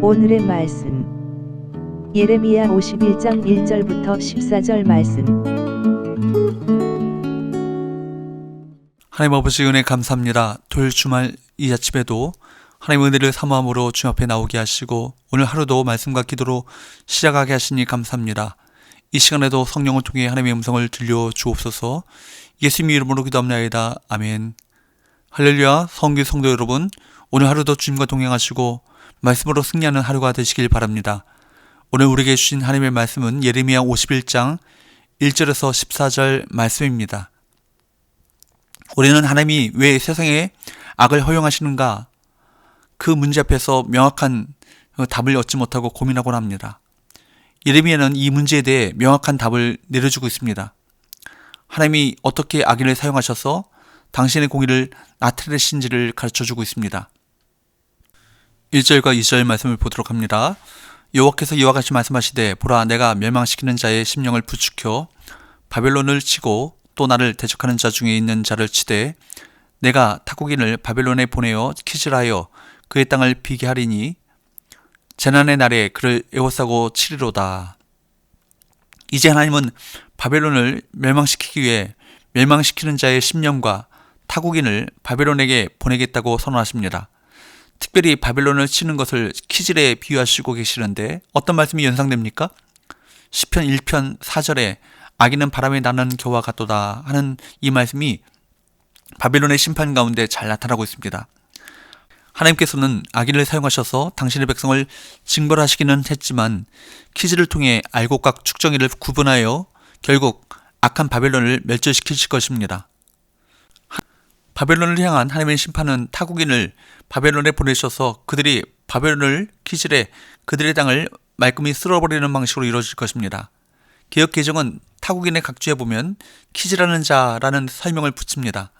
오늘의 말씀 예레미야 51장 1절부터 14절 말씀. 하나님 아버지 은혜 감사합니다. 토요일 주말 이 아침에도 하나님의 은혜를 사모함으로 주님 앞에 나오게 하시고 오늘 하루도 말씀과 기도로 시작하게 하시니 감사합니다. 이 시간에도 성령을 통해 하나님의 음성을 들려주옵소서. 예수님의 이름으로 기도합나이다. 아멘. 할렐루야. 성교 성도 여러분, 오늘 하루도 주님과 동행하시고 말씀으로 승리하는 하루가 되시길 바랍니다. 오늘 우리에게 주신 하나님의 말씀은 예레미야 51장 1절에서 14절 말씀입니다. 우리는 하나님이 왜 세상에 악을 허용하시는가, 그 문제 앞에서 명확한 답을 얻지 못하고 고민하곤 합니다. 예레미야는 이 문제에 대해 명확한 답을 내려주고 있습니다. 하나님이 어떻게 악인을 사용하셔서 당신의 공의를 나타내신지를 가르쳐주고 있습니다. 1절과 2절 말씀을 보도록 합니다. 여호와께서 이와 같이 말씀하시되, 보라, 내가 멸망시키는 자의 심령을 부추겨 바벨론을 치고 또 나를 대적하는 자 중에 있는 자를 치되 내가 타국인을 바벨론에 보내어 키질하여 그의 땅을 비게 하리니 재난의 날에 그를 에워싸고 치리로다. 이제 하나님은 바벨론을 멸망시키기 위해 멸망시키는 자의 심령과 타국인을 바벨론에게 보내겠다고 선언하십니다. 특별히 바벨론을 치는 것을 키질에 비유하시고 계시는데 어떤 말씀이 연상됩니까? 시편 1편 4절에 악인은 바람에 나는 겨와 같도다 하는 이 말씀이 바벨론의 심판 가운데 잘 나타나고 있습니다. 하나님께서는 악인을 사용하셔서 당신의 백성을 징벌하시기는 했지만 키질을 통해 알곡과 축정이를 구분하여 결국 악한 바벨론을 멸절시키실 것입니다. 바벨론을 향한 하나님의 심판은 타국인을 바벨론에 보내셔서 그들이 바벨론을 키질해 그들의 땅을 말끔히 쓸어버리는 방식으로 이루어질 것입니다. 개역 개정은 타국인의 각주에 보면 키질하는 자라는 설명을 붙입니다.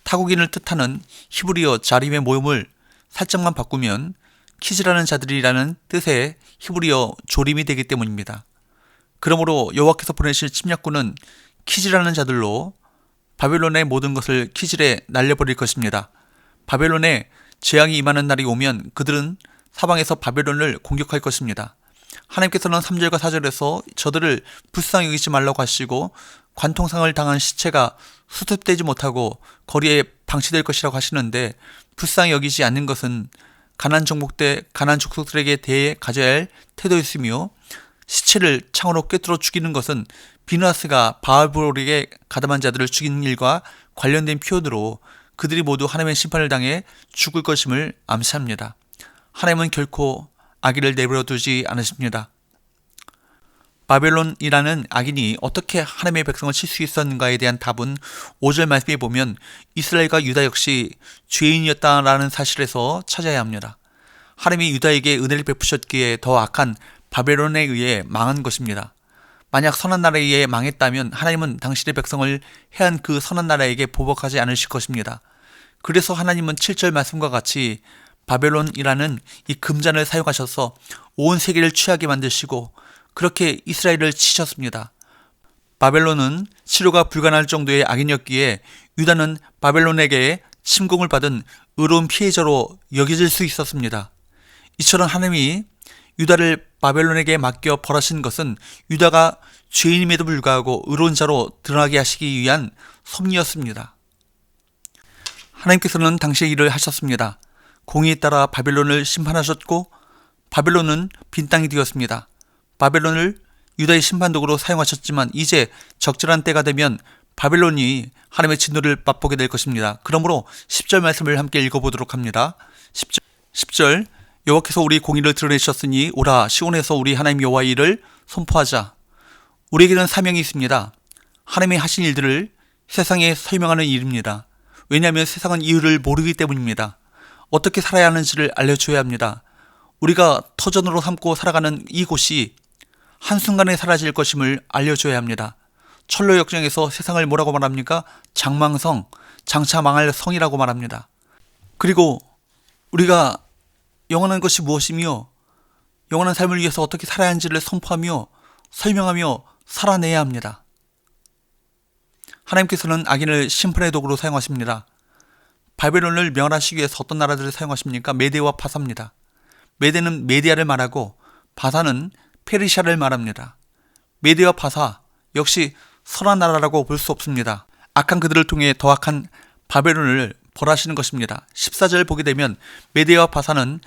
타국인을 뜻하는 히브리어 자림의 모음을 살짝만 바꾸면 키질하는 자들이라는 뜻의 히브리어 조림이 되기 때문입니다. 그러므로 여호와께서 보내실 침략군은 키질하는 자들로 바벨론의 모든 것을 키질해 날려버릴 것입니다. 바벨론에 재앙이 임하는 날이 오면 그들은 사방에서 바벨론을 공격할 것입니다. 하나님께서는 3절과 4절에서 저들을 불쌍히 여기지 말라고 하시고 관통상을 당한 시체가 수습되지 못하고 거리에 방치될 것이라고 하시는데, 불쌍히 여기지 않는 것은 가나안 족속들에게 대해 가져야 할 태도였으며, 시체를 창으로 꿰뚫어 죽이는 것은 비누하스가 바알볼에게 가담한 자들을 죽이는 일과 관련된 표현으로 그들이 모두 하나님의 심판을 당해 죽을 것임을 암시합니다. 하나님은 결코 악인을 내버려 두지 않으십니다. 바벨론이라는 악인이 어떻게 하나님의 백성을 칠 수 있었는가에 대한 답은 5절 말씀에 보면 이스라엘과 유다 역시 죄인이었다라는 사실에서 찾아야 합니다. 하나님이 유다에게 은혜를 베푸셨기에 더 악한 바벨론에 의해 망한 것입니다. 만약 선한 나라에 의해 망했다면 하나님은 당신의 백성을 해한 그 선한 나라에게 보복하지 않으실 것입니다. 그래서 하나님은 7절 말씀과 같이 바벨론이라는 이 금잔을 사용하셔서 온 세계를 취하게 만드시고 그렇게 이스라엘을 치셨습니다. 바벨론은 치료가 불가능할 정도의 악인이었기에 유다는 바벨론에게 침공을 받은 의로운 피해자로 여겨질 수 있었습니다. 이처럼 하나님이 유다를 바벨론에게 맡겨 벌하신 것은 유다가 죄인임에도 불구하고 의로운 자로 드러나게 하시기 위한 섭리였습니다. 하나님께서는 당시의 일을 하셨습니다. 공의에 따라 바벨론을 심판하셨고 바벨론은 빈 땅이 되었습니다. 바벨론을 유다의 심판도구로 사용하셨지만 이제 적절한 때가 되면 바벨론이 하나님의 진노를 맛보게 될 것입니다. 그러므로 10절 말씀을 함께 읽어보도록 합니다. 10절 여호와께서 우리 공의를 드러내셨으니 오라 시온에서 우리 하나님 여호와의 일을 선포하자. 우리에게는 사명이 있습니다. 하나님이 하신 일들을 세상에 설명하는 일입니다. 왜냐하면 세상은 이유를 모르기 때문입니다. 어떻게 살아야 하는지를 알려줘야 합니다. 우리가 터전으로 삼고 살아가는 이곳이 한순간에 사라질 것임을 알려줘야 합니다. 철로 역정에서 세상을 뭐라고 말합니까? 장망성, 장차 망할 성이라고 말합니다. 그리고 우리가 영원한 것이 무엇이며 영원한 삶을 위해서 어떻게 살아야 하는지를 선포하며 설명하며 살아내야 합니다. 하나님께서는 악인을 심판의 도구로 사용하십니다. 바벨론을 멸하시기 위해서 어떤 나라들을 사용하십니까? 메데와 파사입니다. 메데는 메디아를 말하고 바사는 페르시아를 말합니다. 메데와 파사 역시 선한 나라라고 볼 수 없습니다. 악한 그들을 통해 더 악한 바벨론을 벌하시는 것입니다. 14절 보게 되면 메데와 바사는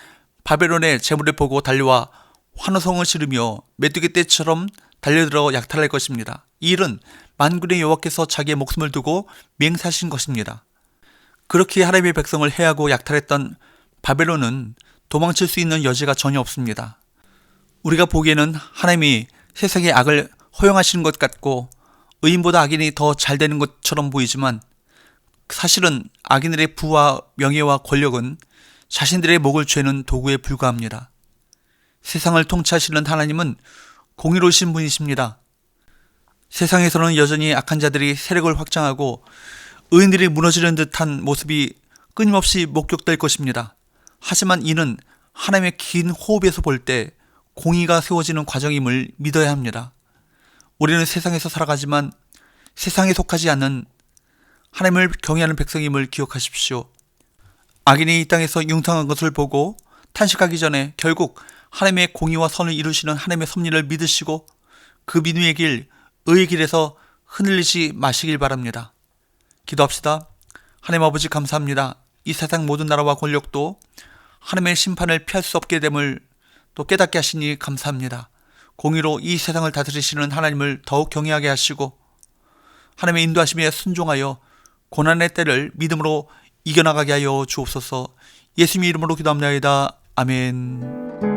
바벨론의 재물을 보고 달려와 환호성을 지르며 메뚜기 떼처럼 달려들어 약탈할 것입니다. 이 일은 만군의 여호와께서 자기의 목숨을 두고 맹세하신 것입니다. 그렇게 하나님의 백성을 해하고 약탈했던 바벨론은 도망칠 수 있는 여지가 전혀 없습니다. 우리가 보기에는 하나님이 세상의 악을 허용하시는 것 같고 의인보다 악인이 더 잘 되는 것처럼 보이지만 사실은 악인들의 부와 명예와 권력은 자신들의 목을 죄는 도구에 불과합니다. 세상을 통치하시는 하나님은 공의로우신 분이십니다. 세상에서는 여전히 악한 자들이 세력을 확장하고 의인들이 무너지는 듯한 모습이 끊임없이 목격될 것입니다. 하지만 이는 하나님의 긴 호흡에서 볼 때 공의가 세워지는 과정임을 믿어야 합니다. 우리는 세상에서 살아가지만 세상에 속하지 않는 하나님을 경외하는 백성임을 기억하십시오. 악인이 이 땅에서 융통한 것을 보고 탄식하기 전에 결국 하나님의 공의와 선을 이루시는 하나님의 섭리를 믿으시고 그 믿음의 길, 의의 길에서 흔들리지 마시길 바랍니다. 기도합시다. 하나님 아버지 감사합니다. 이 세상 모든 나라와 권력도 하나님의 심판을 피할 수 없게 됨을 또 깨닫게 하시니 감사합니다. 공의로 이 세상을 다스리시는 하나님을 더욱 경외하게 하시고 하나님의 인도하심에 순종하여 고난의 때를 믿음으로 이겨나가게 하여 주옵소서. 예수님의 이름으로 기도합니다. 아멘.